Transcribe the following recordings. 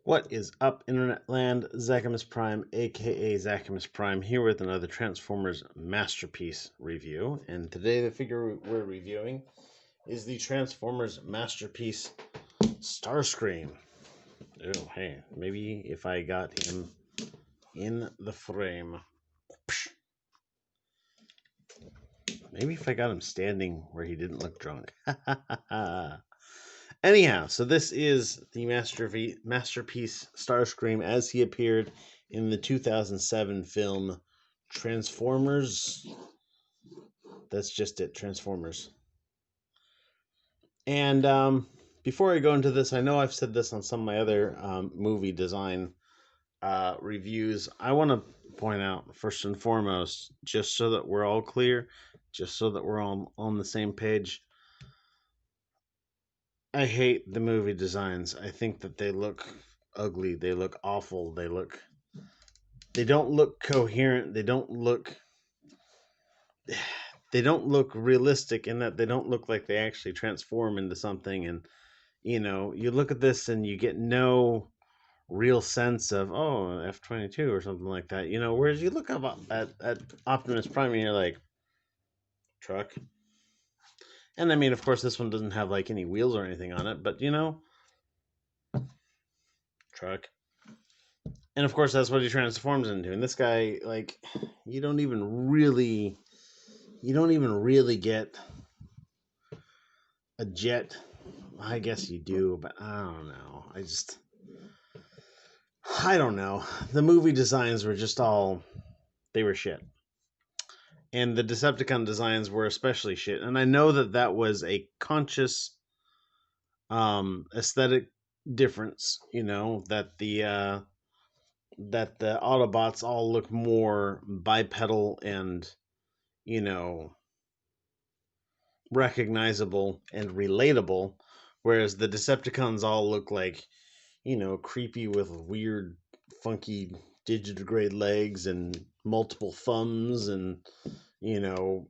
What is up, Internet Land? Zachamus Prime, aka Zachamus Prime, here with another Transformers Masterpiece review. And today, the figure we're reviewing is the Transformers Masterpiece Starscream. Oh, hey, maybe if I got him in the frame. Maybe if I got him standing where he didn't look drunk. Anyhow, so this is the Masterpiece Starscream as he appeared in the 2007 film Transformers. That's just it, Transformers. And before I go into this, I know I've said this on some of my other movie design reviews. I want to point out, first and foremost, just so that we're all clear, just so that we're all on the same page, I hate the movie designs. I think that they look ugly. They look awful. They don't look coherent. They don't look realistic in that they don't look like they actually transform into something. And, you know, you look at this and you get no real sense of, oh, F-22 or something like that. You know, whereas you look up at Optimus Prime and you're like, truck. And I mean, of course, this one doesn't have like any wheels or anything on it, but you know, truck. And of course, that's what he transforms into. And this guy, like, you don't even really get a jet. I guess you do, but I don't know. I don't know. The movie designs were just they were shit. And the Decepticon designs were especially shit. And I know that was a conscious aesthetic difference, you know, that the Autobots all look more bipedal and, you know, recognizable and relatable, whereas the Decepticons all look like, you know, creepy with weird, funky digitigrade legs and multiple thumbs and, you know,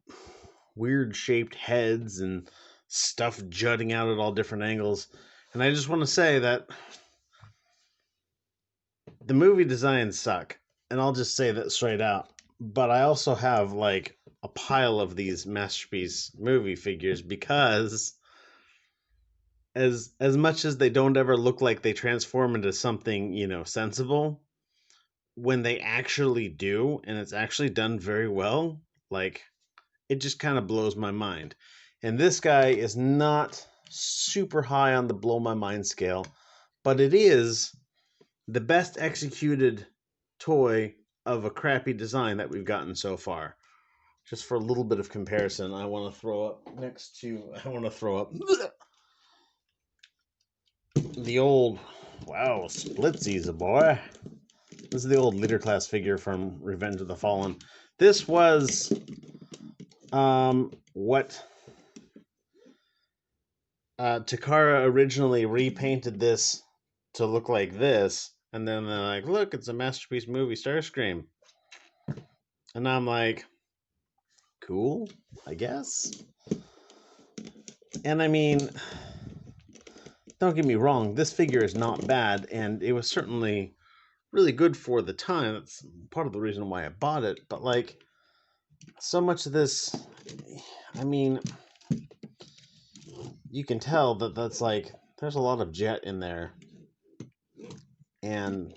weird shaped heads and stuff jutting out at all different angles. And I just want to say that the movie designs suck, and I'll just say that straight out. But I also have like a pile of these Masterpiece movie figures because as much as they don't ever look like they transform into something, you know, sensible, when they actually do, and it's actually done very well, like, it just kind of blows my mind. And this guy is not super high on the blow my mind scale, but it is the best executed toy of a crappy design that we've gotten so far. Just for a little bit of comparison, I want to throw up the old, wow, Splitsies, boy. This is the old leader class figure from Revenge of the Fallen. This was what Takara originally repainted this to look like this, and then they're like, look, it's a Masterpiece movie Starscream. And I'm like, cool, I guess. And I mean, don't get me wrong, this figure is not bad, and it was certainly really good for the time. That's part of the reason why I bought it. But like, so much of this, I mean, you can tell that's like, there's a lot of jet in there. And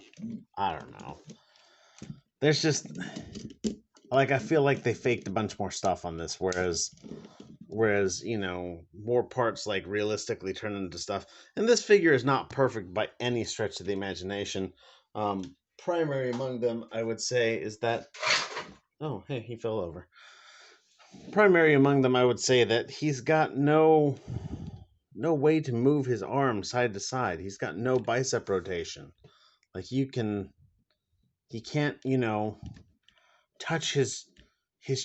I don't know. There's just, like, I feel like they faked a bunch more stuff on this, whereas, you know, more parts like realistically turn into stuff. And this figure is not perfect by any stretch of the imagination. Primary among them, I would say, is that, oh, hey, he fell over. Primary among them, I would say that he's got no way to move his arm side to side. He's got no bicep rotation. Like, he can't, you know, touch his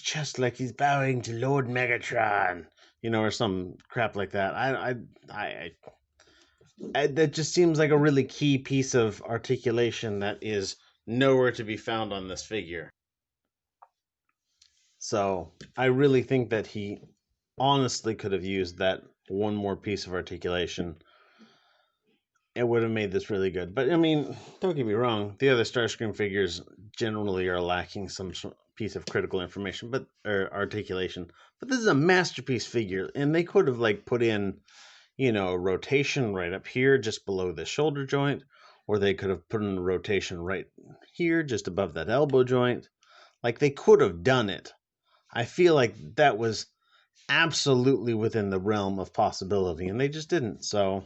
chest like he's bowing to Lord Megatron, you know, or some crap like that. I that just seems like a really key piece of articulation that is nowhere to be found on this figure. So I really think that he honestly could have used that one more piece of articulation. it would have made this really good. But I mean, don't get me wrong, the other Starscream figures generally are lacking some piece of critical information, or articulation. But this is a masterpiece figure, and they could have like put in, a rotation right up here, just below the shoulder joint, or they could have put in a rotation right here, just above that elbow joint. Like, they could have done it. I feel like that was absolutely within the realm of possibility, and they just didn't. So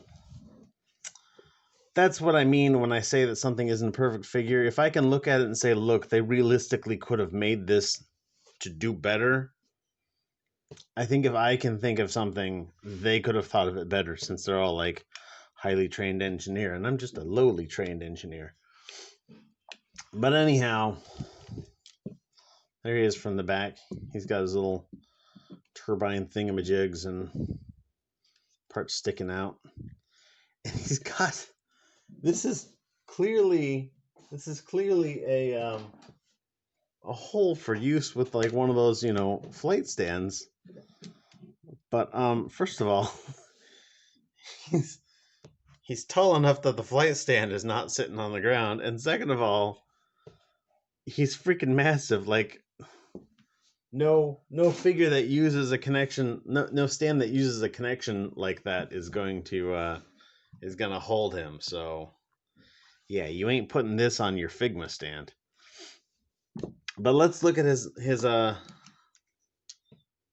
that's what I mean when I say that something isn't a perfect figure. If I can look at it and say, look, they realistically could have made this to do better, I think if I can think of something, they could have thought of it better, since they're all like highly trained engineer, and I'm just a lowly trained engineer. But anyhow, there he is from the back. He's got his little turbine thingamajigs and parts sticking out. And he's got, this is clearly a hole for use with like one of those, flight stands. But first of all, he's tall enough that the flight stand is not sitting on the ground, and second of all, he's freaking massive. Like, no figure that uses a connection, no stand that uses a connection like that is going to hold him. So yeah, you ain't putting this on your Figma stand. But let's look at his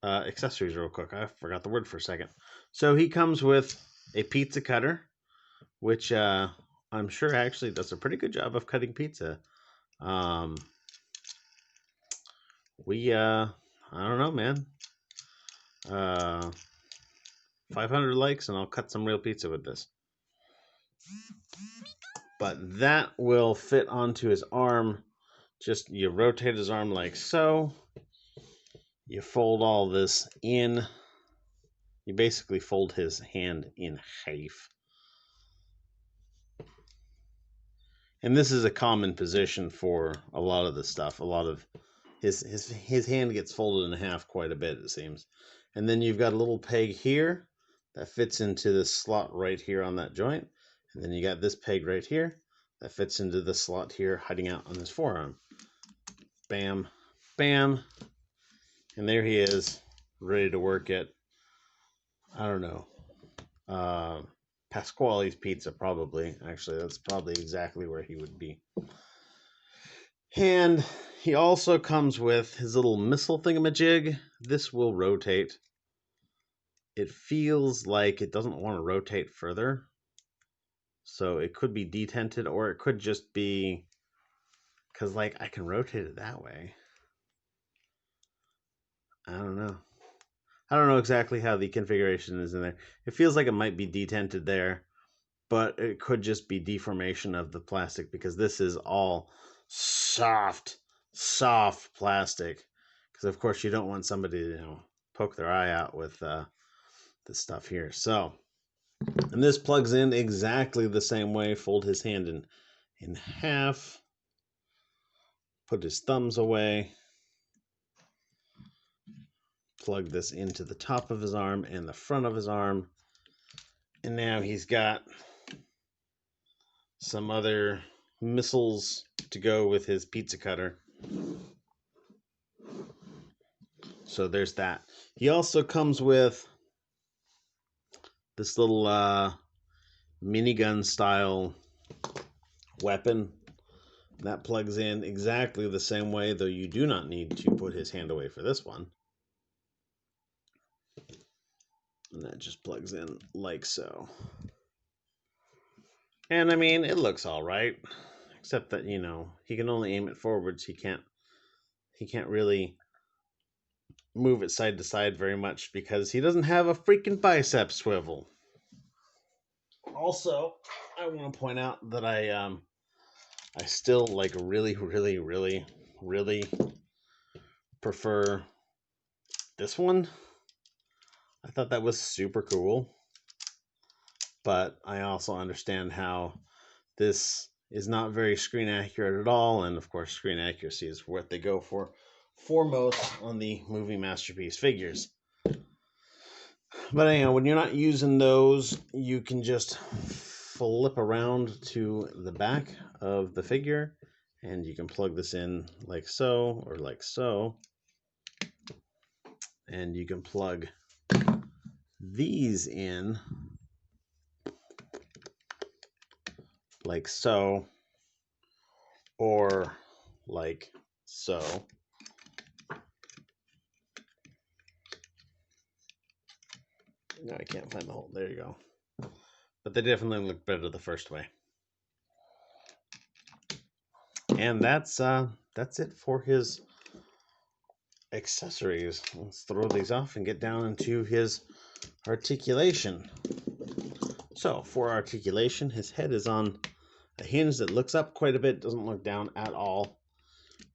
accessories real quick. I forgot the word for a second. So he comes with a pizza cutter, which I'm sure actually does a pretty good job of cutting pizza. I don't know, man. 500 likes and I'll cut some real pizza with this. But that will fit onto his arm. Just you rotate his arm like so. You fold all this in. You basically fold his hand in half. And this is a common position for a lot of the stuff. A lot of his hand gets folded in half quite a bit, it seems. And then you've got a little peg here that fits into this slot right here on that joint. And then you got this peg right here that fits into the slot here hiding out on his forearm. Bam, bam. And there he is, ready to work at, I don't know, Pasquale's Pizza, probably. Actually, that's probably exactly where he would be. And he also comes with his little missile thingamajig. This will rotate. It feels like it doesn't want to rotate further. So it could be detented, or it could just be, because like I can rotate it that way. I don't know. I don't know exactly how the configuration is in there. It feels like it might be detented there, but it could just be deformation of the plastic, because this is all soft plastic. Because of course you don't want somebody to poke their eye out with this stuff here. So, and this plugs in exactly the same way. Fold his hand in half. Put his thumbs away. Plug this into the top of his arm and the front of his arm. And now he's got some other missiles to go with his pizza cutter. So there's that. He also comes with this little minigun style weapon that plugs in exactly the same way, though you do not need to put his hand away for this one. And that just plugs in like so. And I mean, it looks all right, except that, he can only aim it forwards. He can't really move it side to side very much because he doesn't have a freaking bicep swivel. Also, I want to point out that I still like really prefer this one. I thought that was super cool. But I also understand how this is not very screen accurate at all. And of course, screen accuracy is what they go for foremost on the movie masterpiece figures. But anyhow, when you're not using those, you can just flip around to the back of the figure, and you can plug this in like so or like so. And you can plug these in like so or like so. No, I can't find the hole. There you go. But they definitely look better the first way. And that's it for his accessories. Let's throw these off and get down into his articulation. So for articulation, his head is on a hinge that looks up quite a bit, doesn't look down at all.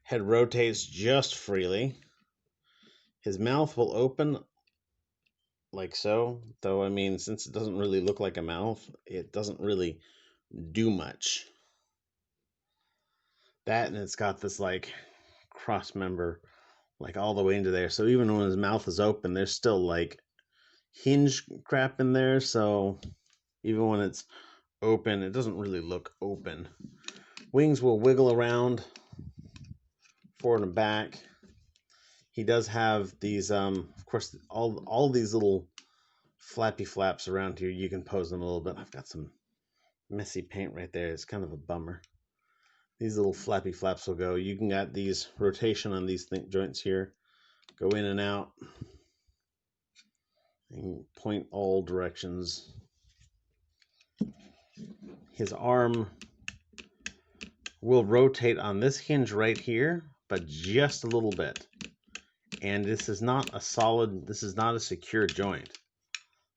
Head rotates just freely. His mouth will open like so, though I mean, since it doesn't really look like a mouth, it doesn't really do much. That, and it's got this like cross member like all the way into there, so even when his mouth is open, there's still like hinge crap in there, so even when it's open, it doesn't really look open. Wings will wiggle around forward and back. He does have these of course all these little flappy flaps around here. You can pose them a little bit. I've got some messy paint right there. It's kind of a bummer. These little flappy flaps will go. You can get these rotation on these joints here, go in and out and point all directions. His arm will rotate on this hinge right here, but just a little bit. And this is not a secure joint.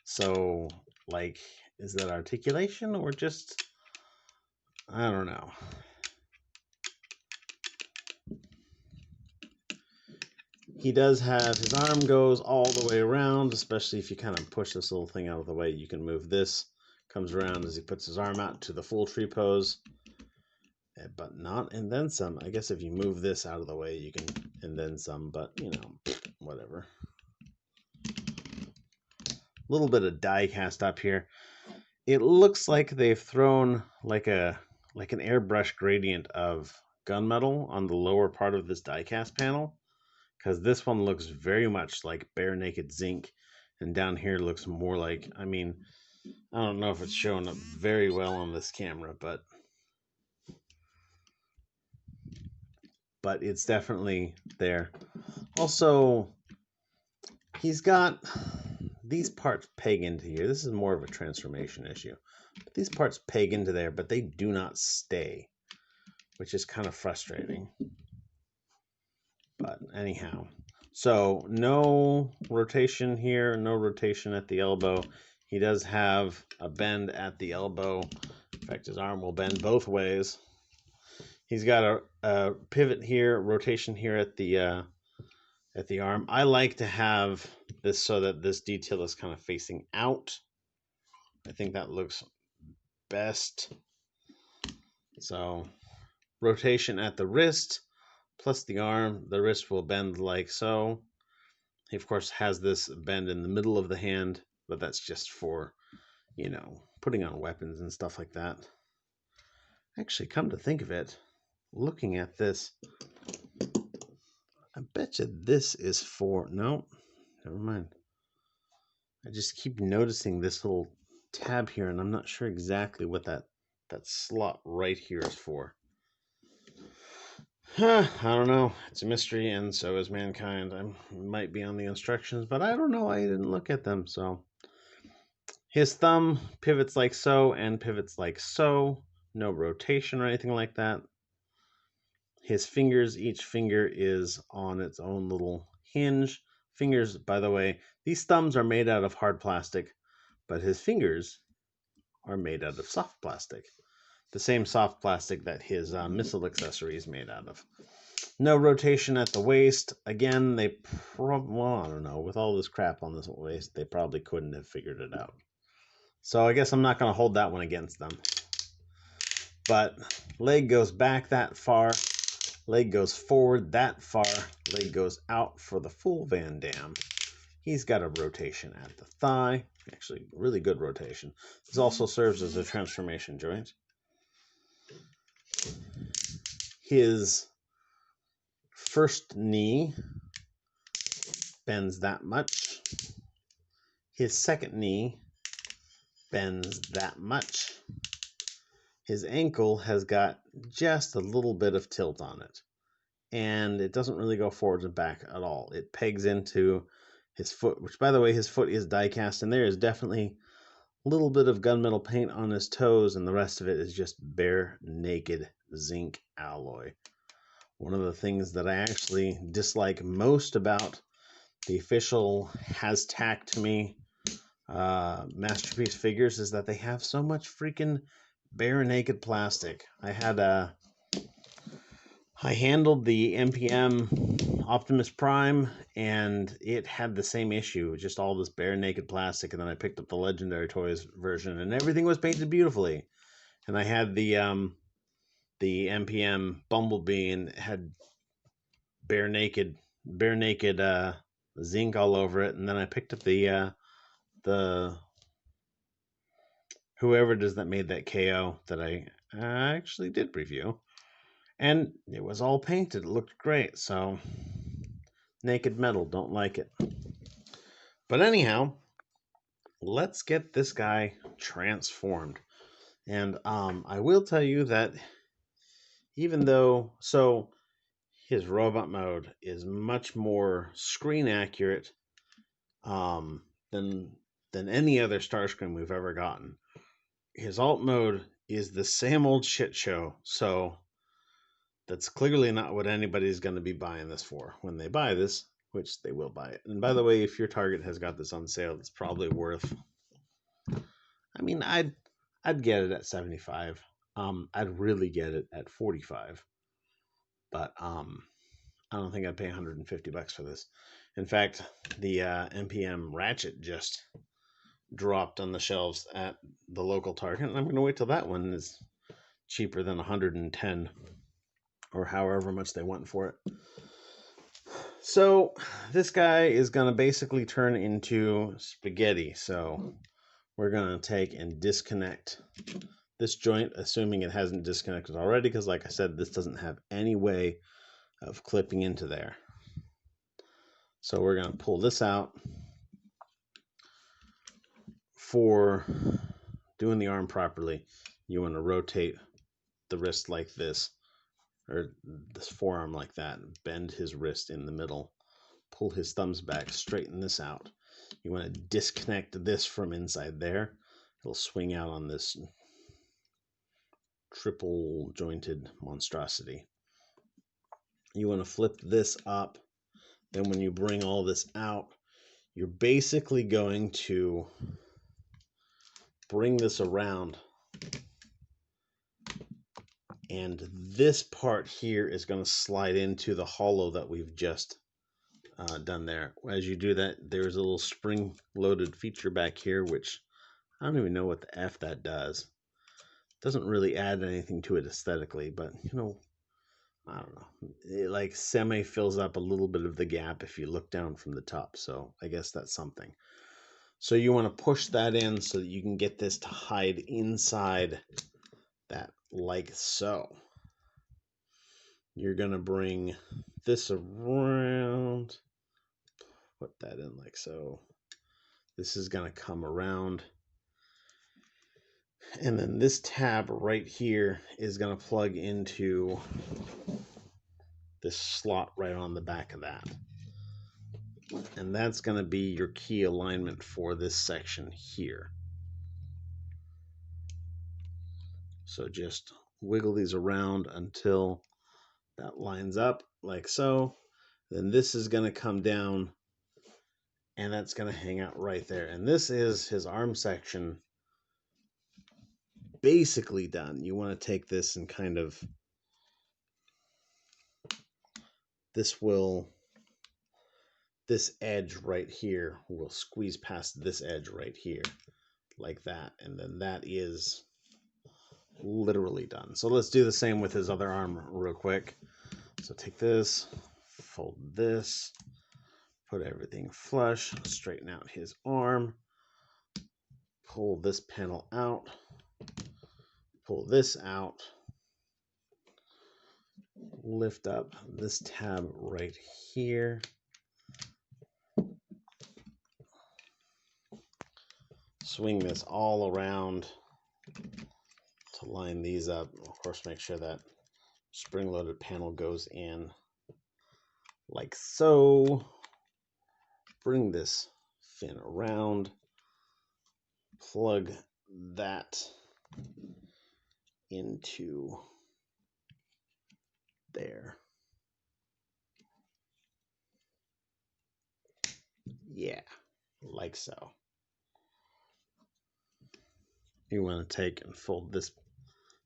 So, like, is that articulation or just, I don't know. He does have, his arm goes all the way around, especially if you kind of push this little thing out of the way. You can move this, comes around as he puts his arm out to the full tree pose. But not, and then some. I guess if you move this out of the way, you can, and then some, but, you know, whatever. A little bit of die cast up here. It looks like they've thrown like an airbrush gradient of gunmetal on the lower part of this die cast panel, because this one looks very much like bare naked zinc, and down here looks more like, I mean, I don't know if it's showing up very well on this camera, but it's definitely there. Also, he's got these parts peg into here. This is more of a transformation issue. But these parts peg into there, but they do not stay, which is kind of frustrating. But anyhow, so no rotation here, no rotation at the elbow. He does have a bend at the elbow. In fact, his arm will bend both ways. He's got a pivot here, rotation here at the arm. I like to have this so that this detail is kind of facing out. I think that looks best. So rotation at the wrist plus the arm. The wrist will bend like so. He, of course, has this bend in the middle of the hand, but that's just for, you know, putting on weapons and stuff like that. Actually, come to think of it, looking at this, I bet you this is for, no, never mind. I just keep noticing this little tab here, and I'm not sure exactly what that slot right here is for. I don't know. It's a mystery, and so is mankind. I might be on the instructions, but I don't know. I didn't look at them, so. His thumb pivots like so and pivots like so. No rotation or anything like that. His fingers, each finger is on its own little hinge. Fingers, by the way, these thumbs are made out of hard plastic, but his fingers are made out of soft plastic. The same soft plastic that his missile accessory is made out of. No rotation at the waist. Again, they well, I don't know. With all this crap on this waist, they probably couldn't have figured it out. So I guess I'm not going to hold that one against them. But leg goes back that far. Leg goes forward that far. Leg goes out for the full Van Damme. He's got a rotation at the thigh. Actually, really good rotation. This also serves as a transformation joint. His first knee bends that much. His second knee bends that much. His ankle has got just a little bit of tilt on it. And it doesn't really go forwards and back at all. It pegs into his foot, which, by the way, his foot is die-cast, and there is definitely a little bit of gunmetal paint on his toes, and the rest of it is just bare, naked zinc alloy. One of the things that I actually dislike most about the official Has Tack to Me Masterpiece figures is that they have so much freaking bare naked plastic. I handled the MPM Optimus Prime, and it had the same issue, just all this bare naked plastic. And then I picked up the Legendary Toys version, and everything was painted beautifully. And I had the MPM Bumblebee, and it had bare naked zinc all over it. And then I picked up the whoever it is that made that KO that I actually did review. And it was all painted. It looked great. So, naked metal, don't like it. But anyhow, let's get this guy transformed. And I will tell you that even though, so his robot mode is much more screen accurate than any other Starscream we've ever gotten. His alt mode is the same old shit show. So that's clearly not what anybody's going to be buying this for when they buy this, which they will buy it. And by the way, if your Target has got this on sale, it's probably worth, I mean, I'd get it at 75. I'd really get it at 45. But I don't think I'd pay 150 bucks for this. In fact, the MPM Ratchet just dropped on the shelves at the local Target, and I'm going to wait till that one is cheaper than 110 or however much they want for it. So this guy is going to basically turn into spaghetti. So we're going to take and disconnect this joint, assuming it hasn't disconnected already, because like I said, this doesn't have any way of clipping into there. So we're going to pull this out. For doing the arm properly, you want to rotate the wrist like this, or this forearm like that, and bend his wrist in the middle. Pull his thumbs back, straighten this out. You want to disconnect this from inside there. It'll swing out on this triple jointed monstrosity. You want to flip this up. Then when you bring all this out, you're basically going to bring this around, and this part here is going to slide into the hollow that we've just done there. As you do that, there's a little spring-loaded feature back here, which I don't even know what the F that does. Doesn't really add anything to it aesthetically, but you know, I don't know. It like semi fills up a little bit of the gap if you look down from the top. So I guess that's something. So you want to push that in so that you can get this to hide inside that like so. You're going to bring this around, put that in like so. This is going to come around. And then this tab right here is going to plug into this slot right on the back of that. And that's going to be your key alignment for this section here. So just wiggle these around until that lines up like so. Then this is going to come down, and that's going to hang out right there. And this is his arm section basically done. You want to take this and kind of, this edge right here will squeeze past this edge right here like that. And then that is literally done. So let's do the same with his other arm real quick. So take this, fold this, put everything flush, straighten out his arm, pull this panel out, pull this out, lift up this tab right here, swing this all around to line these up. Of course, make sure that spring-loaded panel goes in like so. Bring this fin around, plug that into there. Yeah, like so. You want to take and fold this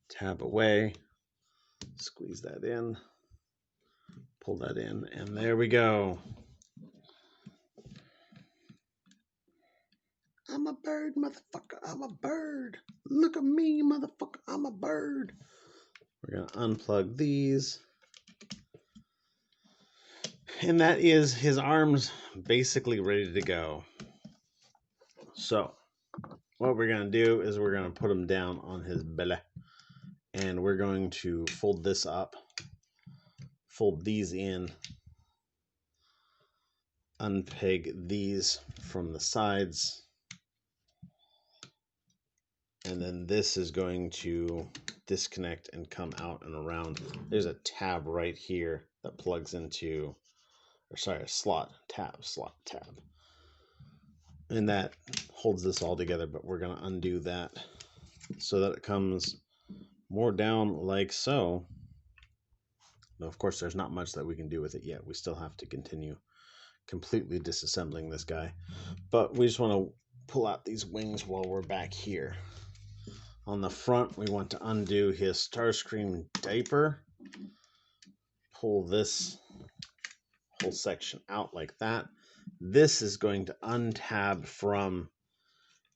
tab away, squeeze that in, pull that in, and there we go. I'm a bird, motherfucker, I'm a bird. Look at me, motherfucker, I'm a bird. We're going to unplug these. And that is his arms basically ready to go. So, what we're going to do is we're going to put him down on his belly. And we're going to fold this up, fold these in, unpeg these from the sides, and then this is going to disconnect and come out and around. There's a tab right here that plugs into, or sorry, a slot tab, and that holds this all together, but we're going to undo that so that it comes more down like so. Now, of course, there's not much that we can do with it yet. We still have to continue completely disassembling this guy, but we just want to pull out these wings while we're back here. On the front, we want to undo his Starscream diaper, pull this whole section out like that. This is going to untab from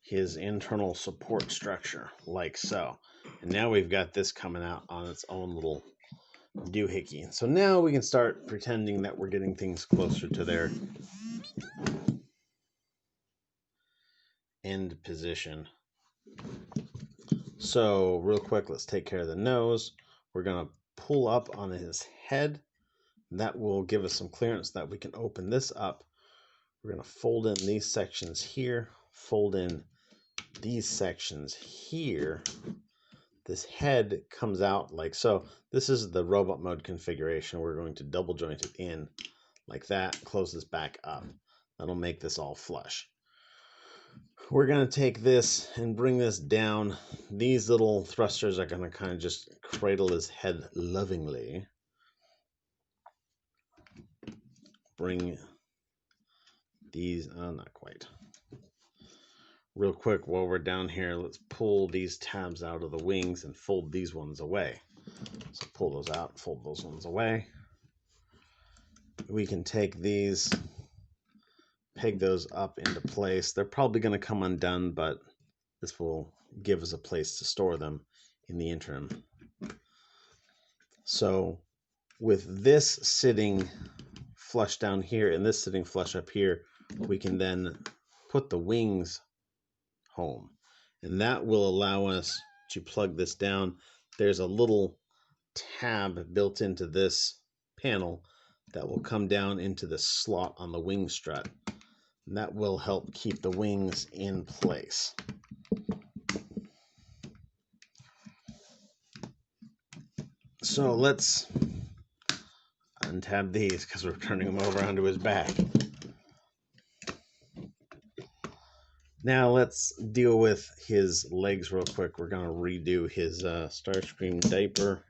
his internal support structure like so, and now we've got this coming out on its own little doohickey. So now we can start pretending that we're getting things closer to their end position. So real quick, let's take care of the nose. We're going to pull up on his head. That will give us some clearance that we can open this up. We're going to fold in these sections here, fold in these sections here. This head comes out like so. This is the robot mode configuration. We're going to double joint it in like that, close this back up. That'll make this all flush. We're going to take this and bring this down. These little thrusters are going to kind of just cradle his head lovingly. Bring these, not quite. Real quick, while we're down here, let's pull these tabs out of the wings and fold these ones away. So pull those out, fold those ones away. We can take these, peg those up into place. They're probably going to come undone, but this will give us a place to store them in the interim. So with this sitting flush down here and this sitting flush up here, we can then put the wings home, and that will allow us to plug this down. There's a little tab built into this panel that will come down into the slot on the wing strut, and that will help keep the wings in place. So let's untab these because we're turning them over onto his back. Now let's deal with his legs real quick. We're going to redo his Starscream diaper.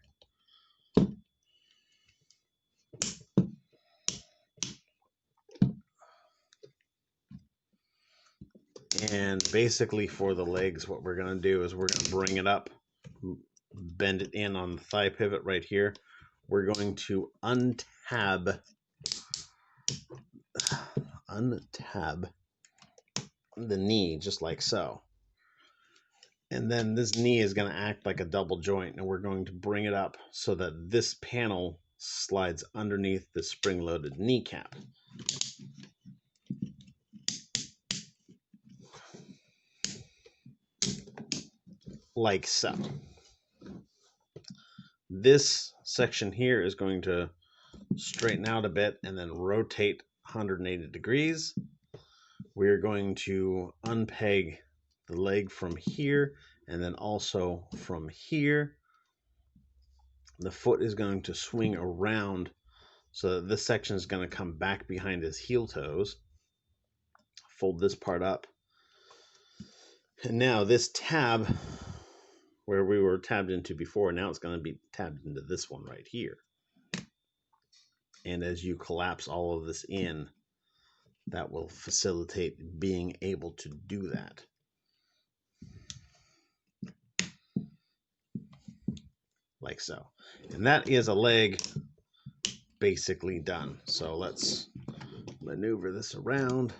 And basically for the legs, what we're going to do is we're going to bring it up, bend it in on the thigh pivot right here. We're going to untab the knee just like so. And then this knee is going to act like a double joint, and we're going to bring it up so that this panel slides underneath the spring-loaded kneecap. like so. This section here is going to straighten out a bit and then rotate 180 degrees. We're going to unpeg the leg from here and then also from here. The foot is going to swing around so that this section is going to come back behind his heel toes. Fold this part up. And now this tab, where we were tabbed into before, now it's going to be tabbed into this one right here. And as you collapse all of this in, that will facilitate being able to do that. Like so. And that is a leg basically done. So let's maneuver this around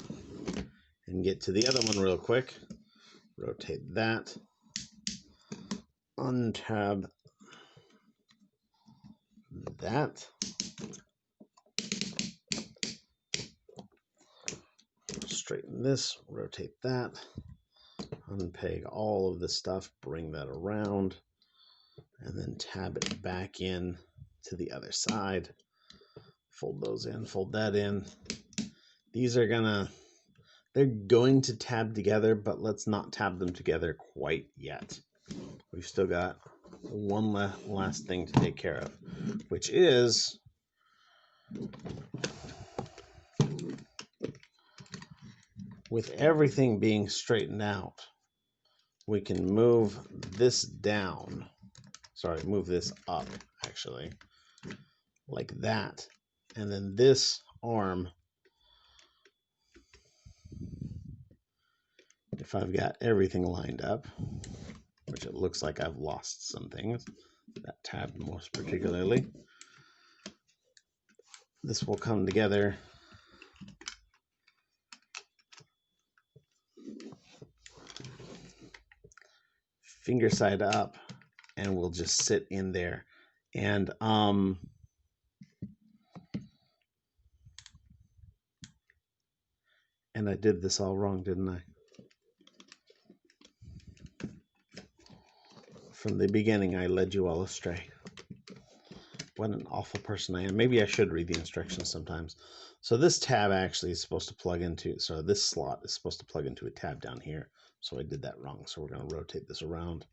and get to the other one real quick. Rotate that. Untab that. Straighten this, rotate that. Unpeg all of this stuff, bring that around, and then tab it back in to the other side. Fold those in, fold that in. These are they're going to tab together, but let's not tab them together quite yet. We've still got one last thing to take care of, which is with everything being straightened out, we can move this down. Sorry, move this up, actually, like that. And then this arm, if I've got everything lined up, which it looks like I've lost some things, that tab most particularly, this will come together finger side up, and we'll just sit in there. And I did this all wrong, didn't I? From the beginning, I led you all astray. What an awful person I am. Maybe I should read the instructions sometimes. So this tab actually is supposed to plug into, so this slot is supposed to plug into a tab down here. So I did that wrong. So we're going to rotate this around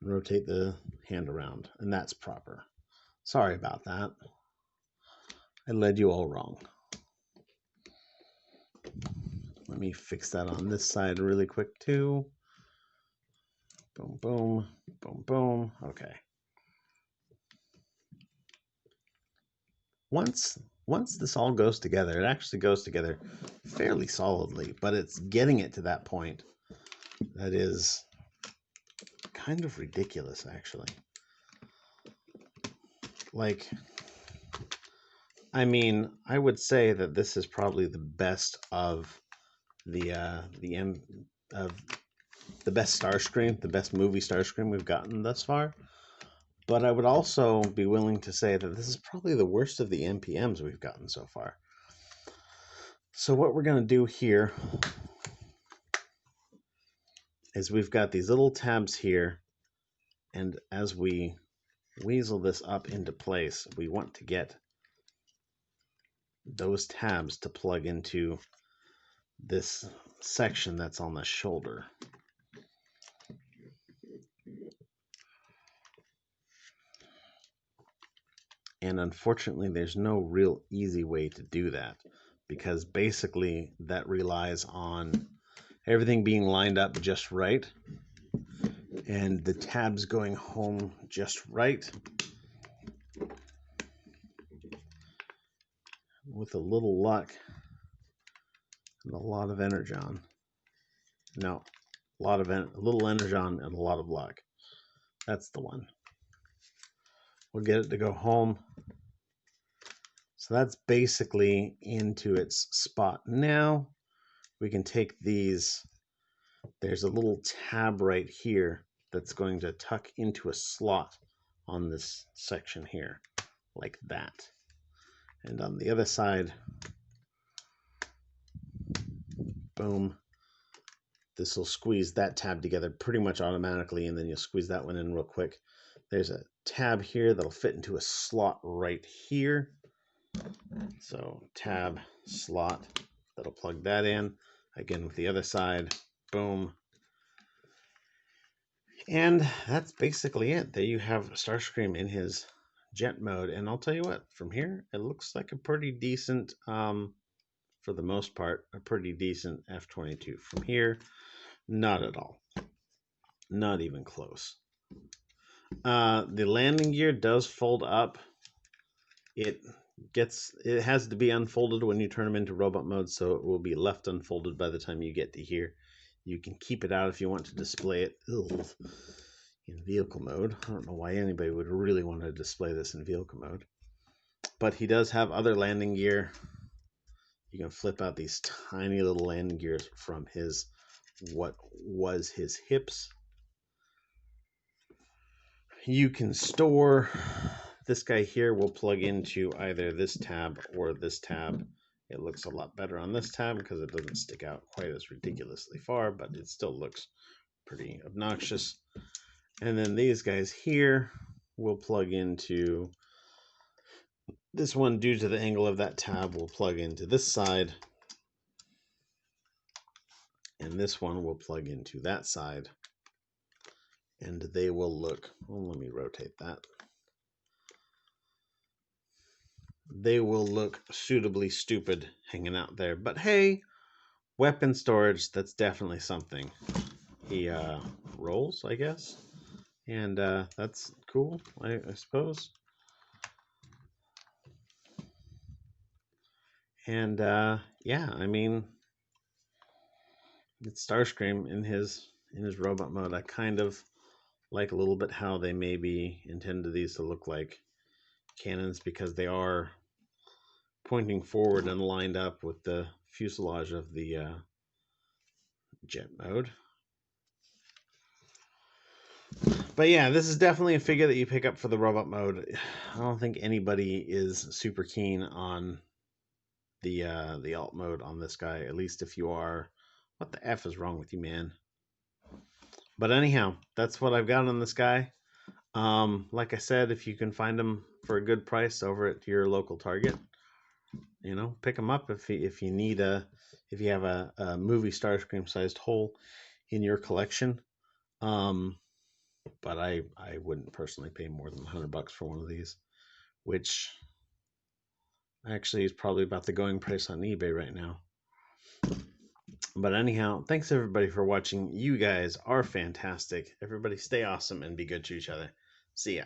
and rotate the hand around, and that's proper. Sorry about that. I led you all wrong. Let me fix that on this side really quick too. Boom, boom, boom, boom. Okay. Once this all goes together, it actually goes together fairly solidly, but it's getting it to that point that is kind of ridiculous, actually. Like, I mean, I would say that this is probably the best of the best Starscream, the best movie Starscream we've gotten thus far. But I would also be willing to say that this is probably the worst of the MPMs we've gotten so far. So what we're going to do here is we've got these little tabs here, and as we weasel this up into place, we want to get those tabs to plug into this section that's on the shoulder. And unfortunately, there's no real easy way to do that, because basically that relies on everything being lined up just right and the tabs going home just right. With a little luck and a lot of energon. No, a little energon and a lot of luck. That's the one. We'll get it to go home. So that's basically into its spot. Now we can take these. There's a little tab right here that's going to tuck into a slot on this section here, like that. And on the other side, boom, this will squeeze that tab together pretty much automatically, and then you'll squeeze that one in real quick. There's a tab here that'll fit into a slot right here. So tab, slot, that'll plug that in. Again with the other side, boom. And that's basically it. There you have Starscream in his jet mode. And I'll tell you what, from here, it looks like a pretty decent, for the most part, a pretty decent F-22. From here, not at all. Not even close. The landing gear does fold up. It has to be unfolded when you turn them into robot mode, so it will be left unfolded by the time you get to here. You can keep it out if you want to display it in vehicle mode. I don't know why anybody would really want to display this in vehicle mode. But he does have other landing gear. You can flip out these tiny little landing gears from what was his hips. You can store, this guy here will plug into either this tab or this tab. It looks a lot better on this tab because it doesn't stick out quite as ridiculously far, but it still looks pretty obnoxious. And then these guys here will plug into, this one due to the angle of that tab will plug into this side. And this one will plug into that side. And they will look, well, let me rotate that. They will look suitably stupid hanging out there. But hey, weapon storage, that's definitely something. He rolls, I guess. And that's cool, I suppose. And yeah, I mean, it's Starscream in his robot mode. I kind of like a little bit how they maybe intended these to look like cannons, because they are pointing forward and lined up with the fuselage of the jet mode. But yeah, this is definitely a figure that you pick up for the robot mode. I don't think anybody is super keen on the alt mode on this guy, at least if you are. What the F is wrong with you, man? But anyhow, that's what I've got on this guy. Like I said, if you can find them for a good price over at your local Target, you know, pick them up if you need if you have a movie Starscream sized hole in your collection. But I wouldn't personally pay more than $100 for one of these, which actually is probably about the going price on eBay right now. But anyhow, thanks everybody for watching. You guys are fantastic. Everybody stay awesome and be good to each other. See ya.